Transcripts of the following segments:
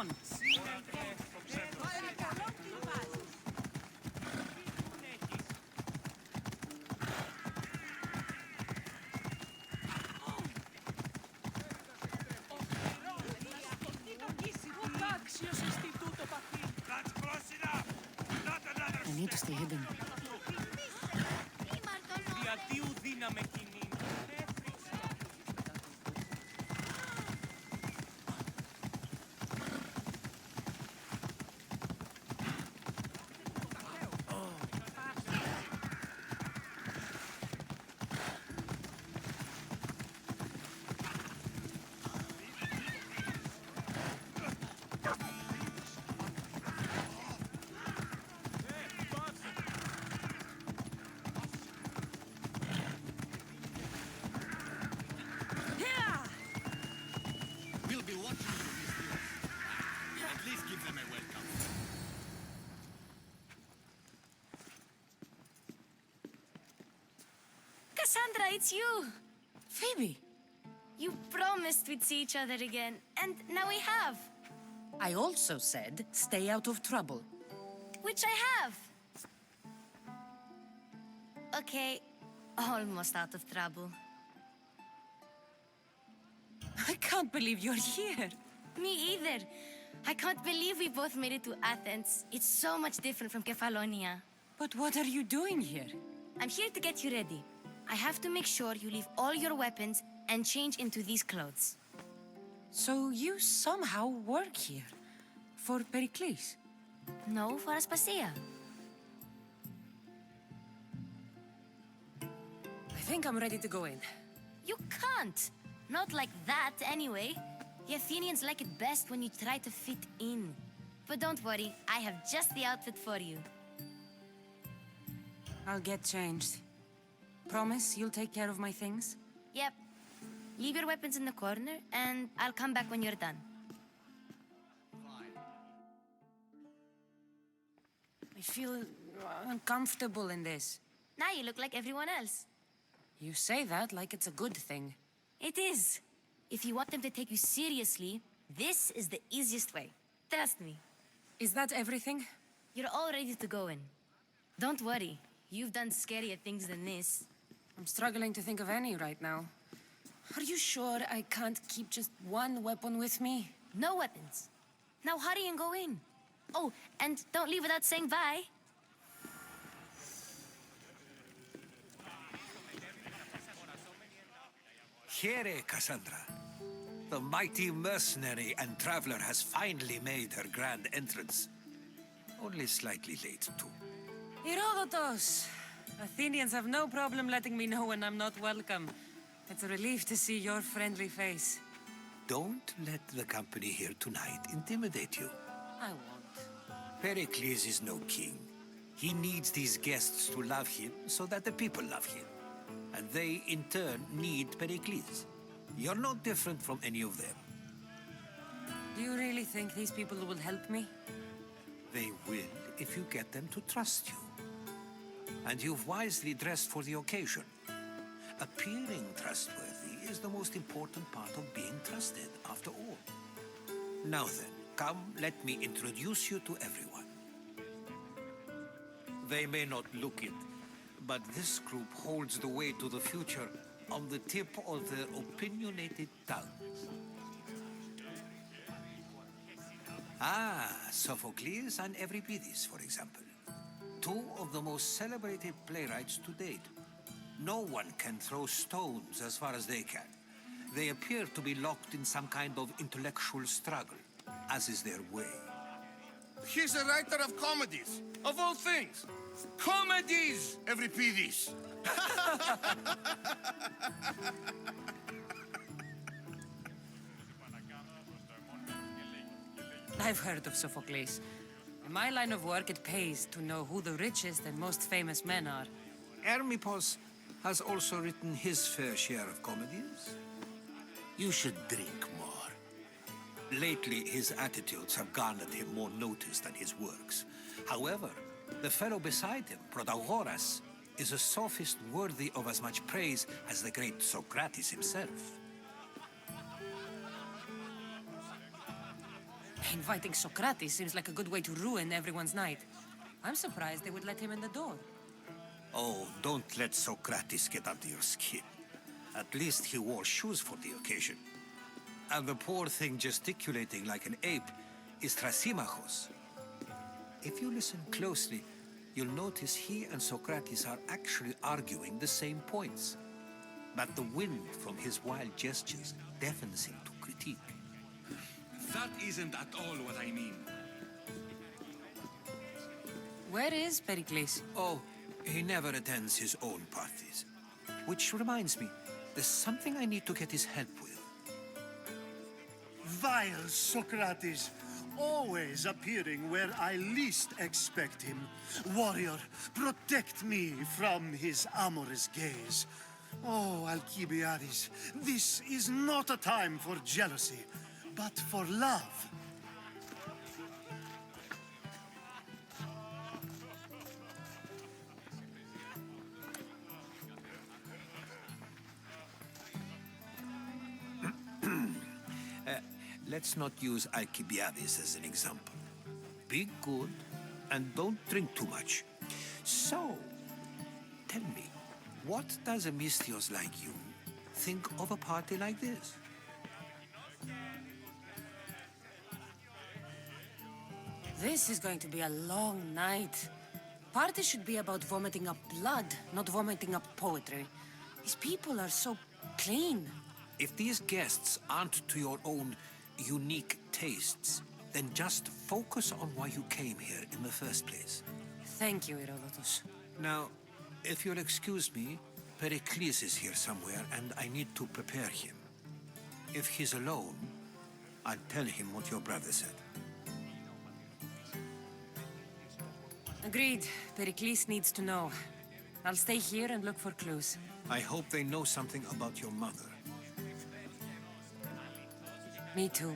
on! I need to stay hidden. We'll be watching you, Mr. At least give them a welcome. Cassandra, it's you! Phoebe! You promised we'd see each other again, and now we have. I also said, stay out of trouble. Which I have. Okay, almost out of trouble. I can't believe you're here. Me either. I can't believe we both made it to Athens. It's so much different from Kefalonia. But what are you doing here? I'm here to get you ready. I have to make sure you leave all your weapons and change into these clothes. So you somehow work here? For Perikles? No, for Aspasia. I think I'm ready to go in. You can't. Not like that, anyway. The Athenians like it best when you try to fit in. But don't worry, I have just the outfit for you. I'll get changed. Promise you'll take care of my things? Yep. Leave your weapons in the corner, and I'll come back when you're done. I feel uncomfortable in this. Now you look like everyone else. You say that like it's a good thing. It is. If you want them to take you seriously, this is the easiest way. Trust me. Is that everything? You're all ready to go in. Don't worry. You've done scarier things than this. I'm struggling to think of any right now. Are you sure I can't keep just one weapon with me? No weapons. Now hurry and go in. Oh, and don't leave without saying bye. Here, Cassandra. The mighty mercenary and traveler has finally made her grand entrance. Only slightly late, too. Herodotus! Athenians have no problem letting me know when I'm not welcome. It's a relief to see your friendly face. Don't let the company here tonight intimidate you. I won't. Pericles is no king. He needs these guests to love him so that the people love him. And they, in turn, need Pericles. You're no different from any of them. Do you really think these people will help me? They will if you get them to trust you. And you've wisely dressed for the occasion. Appearing trustworthy is the most important part of being trusted, after all. Now then, come, let me introduce you to everyone. They may not look it, but this group holds the way to the future on the tip of their opinionated tongues. Ah, Sophocles and Euripides, for example. Two of the most celebrated playwrights to date. No one can throw stones as far as they can. They appear to be locked in some kind of intellectual struggle, as is their way. He's a writer of comedies, of all things. Comedies, Euripides. I've heard of Sophocles. In my line of work, it pays to know who the richest and most famous men are. Hermippos has also written his fair share of comedies. You should drink more. Lately, his attitudes have garnered him more notice than his works. However, the fellow beside him, Protagoras, is a sophist worthy of as much praise as the great Sokrates himself. Inviting Sokrates seems like a good way to ruin everyone's night. I'm surprised they would let him in the door. Oh, don't let Sokrates get under your skin. At least he wore shoes for the occasion. And the poor thing gesticulating like an ape is Thrasymachos. If you listen closely, you'll notice he and Sokrates are actually arguing the same points. But the wind from his wild gestures deafens him to critique. That isn't at all what I mean. Where is Perikles? Oh, he never attends his own parties. Which reminds me, there's something I need to get his help with. Vile Socrates, always appearing where I least expect him. Warrior, protect me from his amorous gaze. Oh, Alkibiades, this is not a time for jealousy, but for love. Let's not use Alkibiades as an example. Be good and don't drink too much. So, tell me, what does a Mystios like you think of a party like this? This is going to be a long night. Party should be about vomiting up blood, not vomiting up poetry. These people are so clean. If these guests aren't to your own unique tastes, then just focus on why you came here in the first place. Thank you, Herodotus. Now, if you'll excuse me, Perikles is here somewhere, and I need to prepare him. If he's alone, I'll tell him what your brother said. Agreed. Perikles needs to know. I'll stay here and look for clues. I hope they know something about your mother. Me too.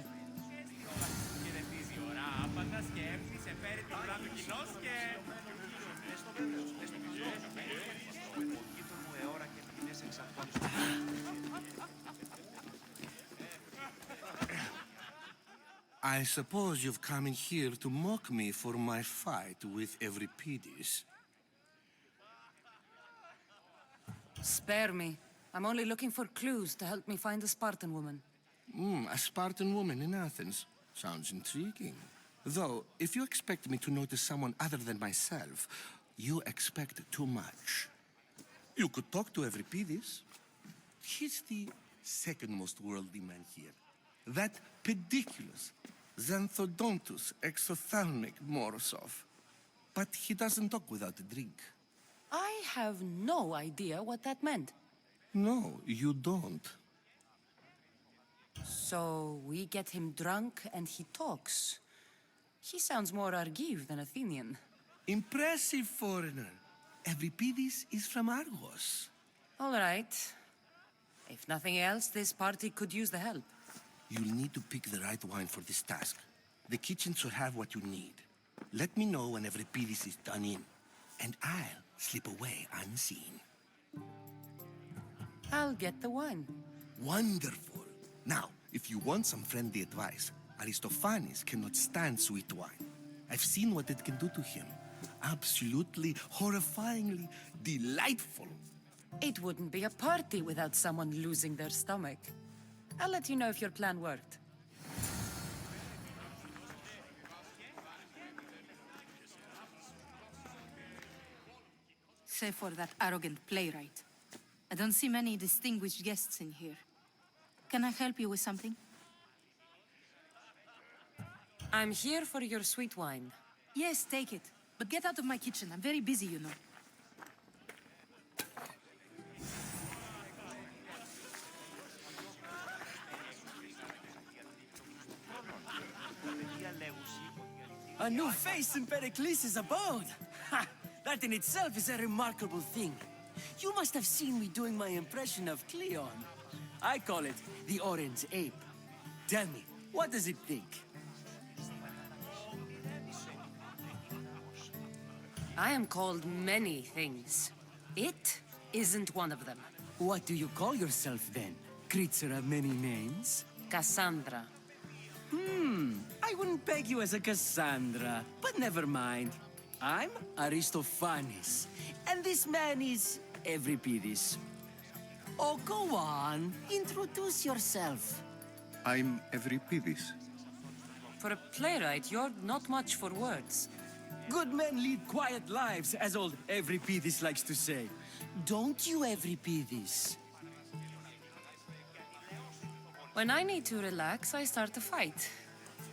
I suppose you've come in here to mock me for my fight with Euripides. Spare me. I'm only looking for clues to help me find a Spartan woman. A Spartan woman in Athens. Sounds intriguing. Though, if you expect me to notice someone other than myself, you expect too much. You could talk to Euripides. He's the second most worldly man here. That pediculous, xanthodontus, exophthalmic Morosov. But he doesn't talk without a drink. I have no idea what that meant. No, you don't. So we get him drunk and he talks. He sounds more Argive than Athenian. Impressive foreigner. Euripides is from Argos. All right. If nothing else, this party could use the help. You'll need to pick the right wine for this task. The kitchen should have what you need. Let me know when Euripides is done in, and I'll slip away unseen. I'll get the wine. Wonderful. Now, if you want some friendly advice, Aristophanes cannot stand sweet wine. I've seen what it can do to him. Absolutely, horrifyingly delightful. It wouldn't be a party without someone losing their stomach. I'll let you know if your plan worked. Save for that arrogant playwright. I don't see many distinguished guests in here. Can I help you with something? I'm here for your sweet wine. Yes, take it. But get out of my kitchen. I'm very busy, you know. A new face in Perikles' abode! Ha! That in itself is a remarkable thing. You must have seen me doing my impression of Cleon. I call it the Orange Ape. Tell me, what does it think? I am called many things. It isn't one of them. What do you call yourself then? Creature of many names? Cassandra. I wouldn't peg you as a Cassandra, but never mind. I'm Aristophanes, and this man is Euripides. Oh, go on. Introduce yourself. I'm Euripides. For a playwright, you're not much for words. Good men lead quiet lives, as old Euripides likes to say. Don't you, Euripides? When I need to relax, I start a fight.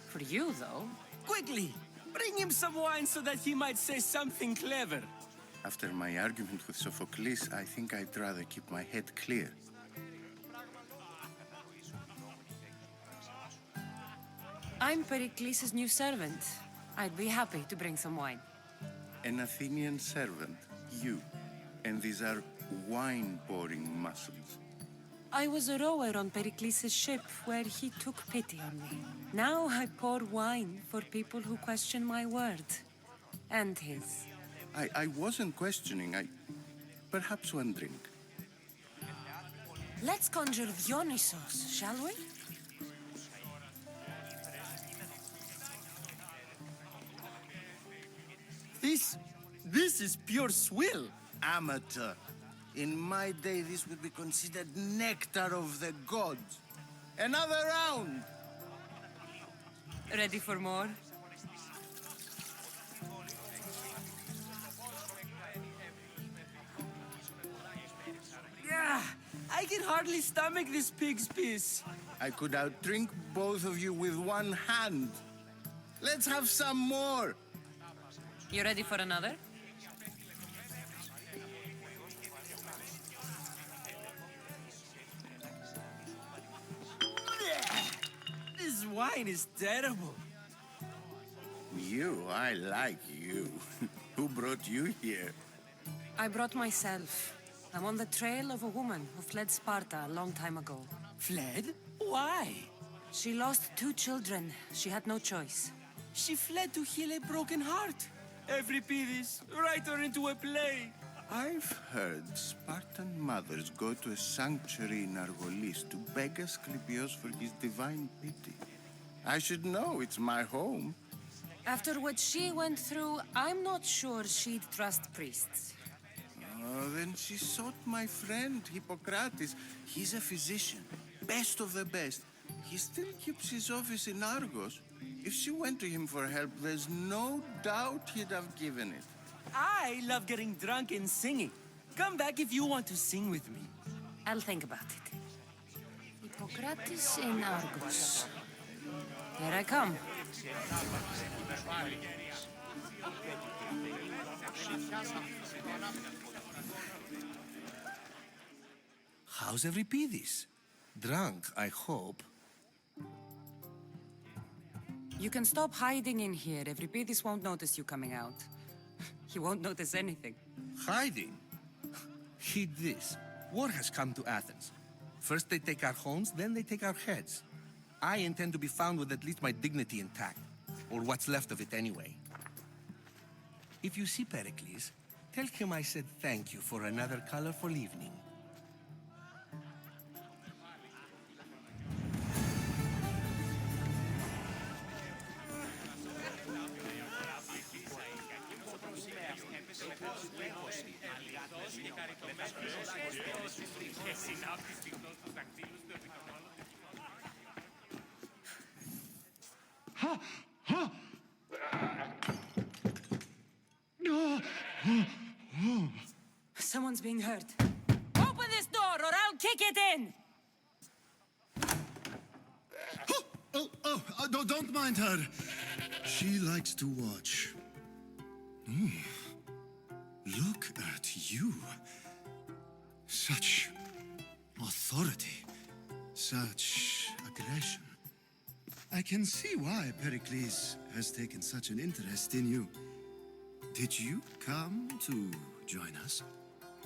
For you, though, Quickly, bring him some wine so that he might say something clever. After my argument with Sophocles, I think I'd rather keep my head clear. I'm Perikles' new servant. I'd be happy to bring some wine. An Athenian servant, you. And these are wine-pouring muscles. I was a rower on Perikles' ship where he took pity on me. Now I pour wine for people who question my word. And his. I wasn't questioning, perhaps one drink. Let's conjure Dionysos, shall we? This is pure swill. Amateur. In my day, this would be considered nectar of the gods. Another round! Ready for more? Yeah, I can hardly stomach this pig's piss. I could outdrink both of you with one hand. Let's have some more! You ready for another? This wine is terrible. You, I like you. Who brought you here? I brought myself. I'm on the trail of a woman who fled Sparta a long time ago. Fled? Why? She lost 2 children. She had no choice. She fled to heal a broken heart. Euripides, write her into a play. I've heard Spartan mothers go to a sanctuary in Argolis to beg Asclepios for his divine pity. I should know, it's my home. After what she went through, I'm not sure she'd trust priests. Oh, then she sought my friend, Hippokrates. He's a physician, best of the best. He still keeps his office in Argos. If she went to him for help, there's no doubt he'd have given it. I love getting drunk and singing. Come back if you want to sing with me. I'll think about it. Hippokrates in Argos. Here I come. How's Euripides? Drunk, I hope. You can stop hiding in here. Euripides won't notice you coming out. He won't notice anything. Hiding? Heed this. War has come to Athens. First they take our homes, then they take our heads. I intend to be found with at least my dignity intact. Or what's left of it anyway. If you see Perikles, tell him I said thank you for another colorful evening. Someone's being hurt. Open this door or I'll kick it in! Don't mind her. She likes to watch. Look at you. Such authority. Such aggression. I can see why Pericles has taken such an interest in you. Did you come to join us?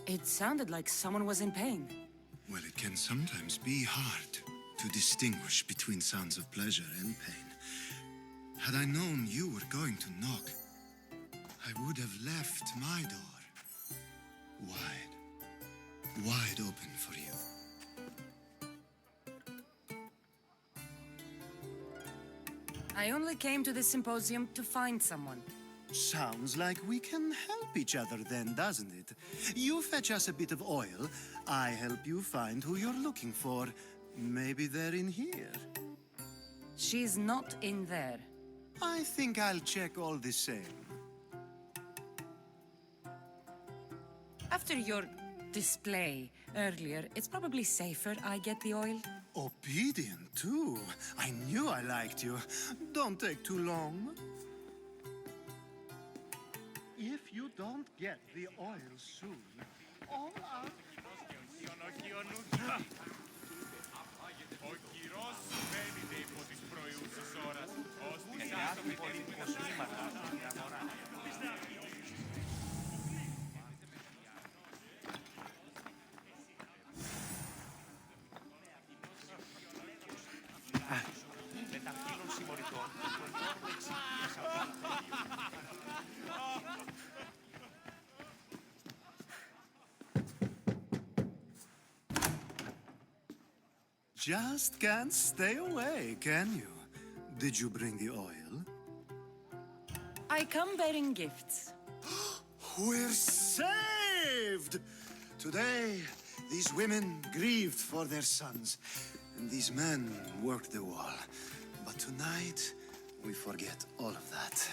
It sounded like someone was in pain. Well, it can sometimes be hard to distinguish between sounds of pleasure and pain. Had I known you were going to knock, I would have left my door wide open for you. I only came to this symposium to find someone. Sounds like we can help each other then, doesn't it? You fetch us a bit of oil, I help you find who you're looking for. Maybe they're in here. She's not in there. I think I'll check all the same. After your display earlier, it's probably safer I get the oil. Obedient, too. I knew I liked you. Don't take too long. If you don't get the oil soon, all our... Just can't stay away, can you? Did you bring the oil? I come bearing gifts. We're saved! Today, these women grieved for their sons, and these men worked the wall. But tonight, we forget all of that.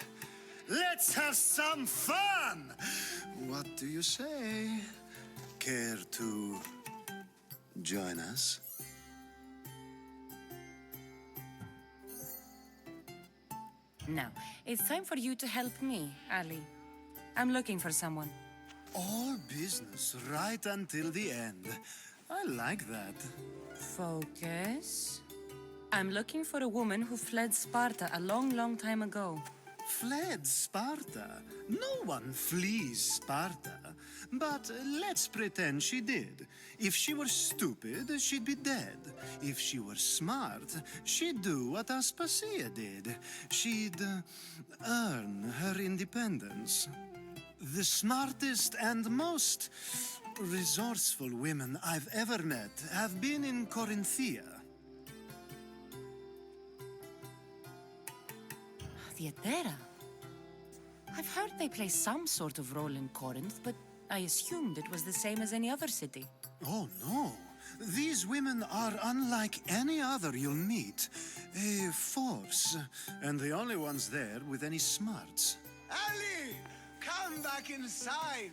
Let's have some fun! What do you say? Care to join us? Now, it's time for you to help me, Ali. I'm looking for someone. All business right until the end. I like that. Focus. I'm looking for a woman who fled Sparta a long, long time ago. Fled Sparta? No one flees Sparta. But let's pretend she did. If she were stupid, she'd be dead. If she were smart, she'd do what Aspasia did. She'd earn her independence. The smartest and most resourceful women I've ever met have been in Corinthia. Theatera? I've heard they play some sort of role in Corinth, but I assumed it was the same as any other city. Oh, no. These women are unlike any other you'll meet. A force, and the only ones there with any smarts. Ali, come back inside.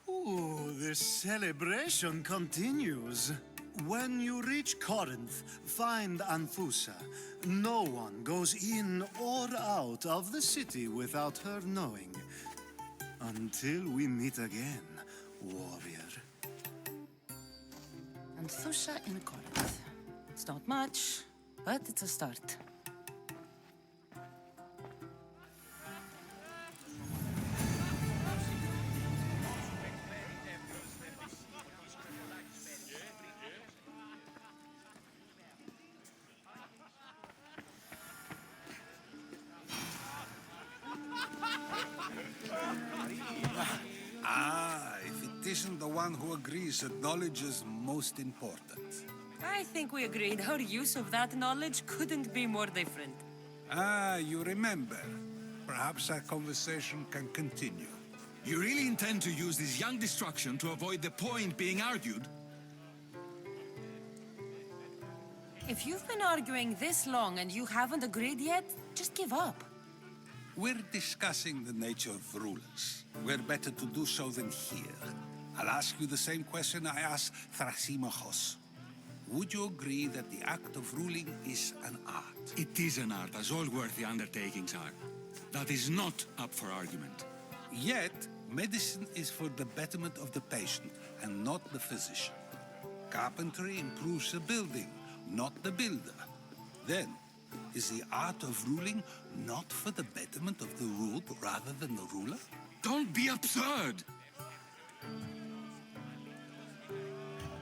Ooh, the celebration continues. When you reach Corinth, find Anfusa. No one goes in or out of the city without her knowing. Until we meet again, warrior. Anfusa in Corinth. It's not much, but it's a start. If it isn't the one who agrees that knowledge is most important. I think we agreed our use of that knowledge couldn't be more different. You remember. Perhaps our conversation can continue. You really intend to use this young destruction to avoid the point being argued? If you've been arguing this long and you haven't agreed yet, just give up. We're discussing the nature of rulers. Where better to do so than here? I'll ask you the same question I asked Thrasymachos. Would you agree that the act of ruling is an art? It is an art, as all worthy undertakings are. That is not up for argument. Yet, medicine is for the betterment of the patient and not the physician. Carpentry improves the building, not the builder. Then, is the art of ruling not for the betterment of the ruled rather than the ruler? Don't be absurd!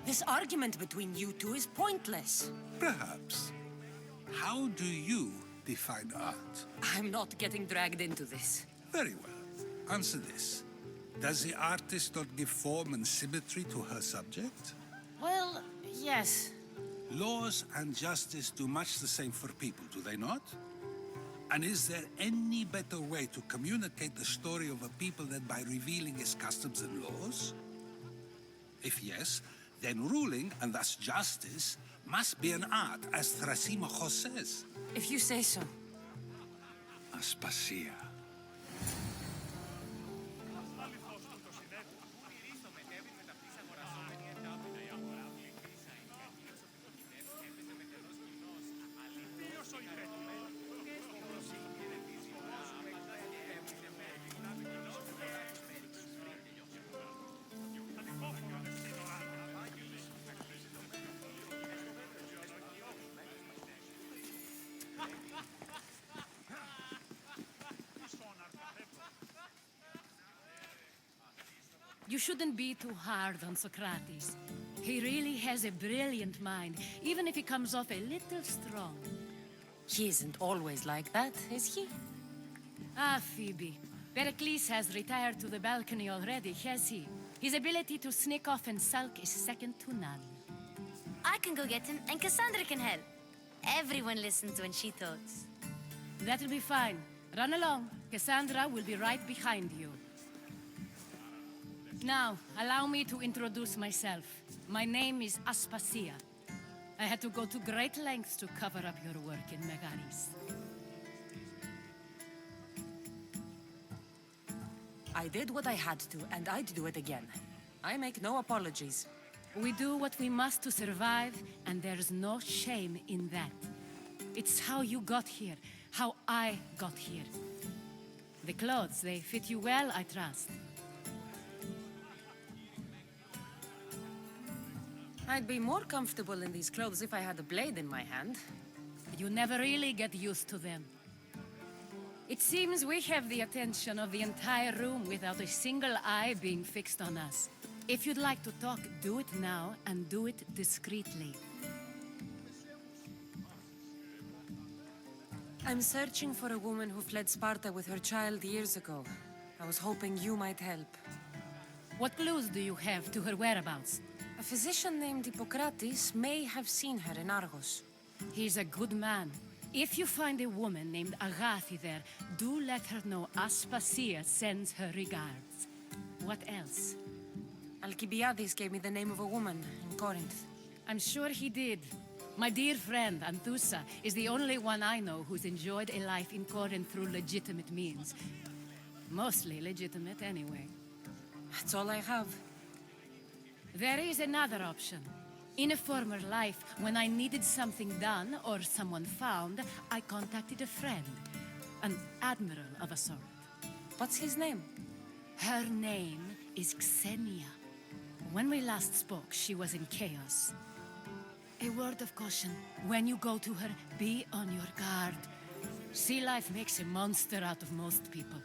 This argument between you two is pointless. Perhaps. How do you define art? I'm not getting dragged into this. Very well. Answer this. Does the artist not give form and symmetry to her subject? Well, yes. Laws and justice do much the same for people, do they not? And is there any better way to communicate the story of a people than by revealing its customs and laws? If yes, then ruling, and thus justice, must be an art, as Thrasymachos says. If you say so. Aspasia. You shouldn't be too hard on Sokrates. He really has a brilliant mind, even if he comes off a little strong. He isn't always like that, is he? Ah, Phoebe. Perikles has retired to the balcony already, has he? His ability to sneak off and sulk is second to none. I can go get him, and Cassandra can help. Everyone listens when she talks. That'll be fine. Run along. Cassandra will be right behind you. Now, allow me to introduce myself. My name is Aspasia. I had to go to great lengths to cover up your work in Megaris. I did what I had to, and I'd do it again. I make no apologies. We do what we must to survive, and there's no shame in that. It's how you got here, how I got here. The clothes, they fit you well, I trust. I'd be more comfortable in these clothes if I had a blade in my hand. You never really get used to them. It seems we have the attention of the entire room without a single eye being fixed on us. If you'd like to talk, do it now, and do it discreetly. I'm searching for a woman who fled Sparta with her child years ago. I was hoping you might help. What clues do you have to her whereabouts? A physician named Hippokrates may have seen her in Argos. He's a good man. If you find a woman named Agathi there, do let her know Aspasia sends her regards. What else? Alkibiades gave me the name of a woman in Corinth. I'm sure he did. My dear friend, Anthusa, is the only one I know who's enjoyed a life in Corinth through legitimate means. Mostly legitimate, anyway. That's all I have. There is another option. In a former life, when I needed something done or someone found, I contacted a friend. An admiral of a sort. What's his name? Her name is Xenia. When we last spoke, she was in chaos. A word of caution. When you go to her, be on your guard. Sea life makes a monster out of most people.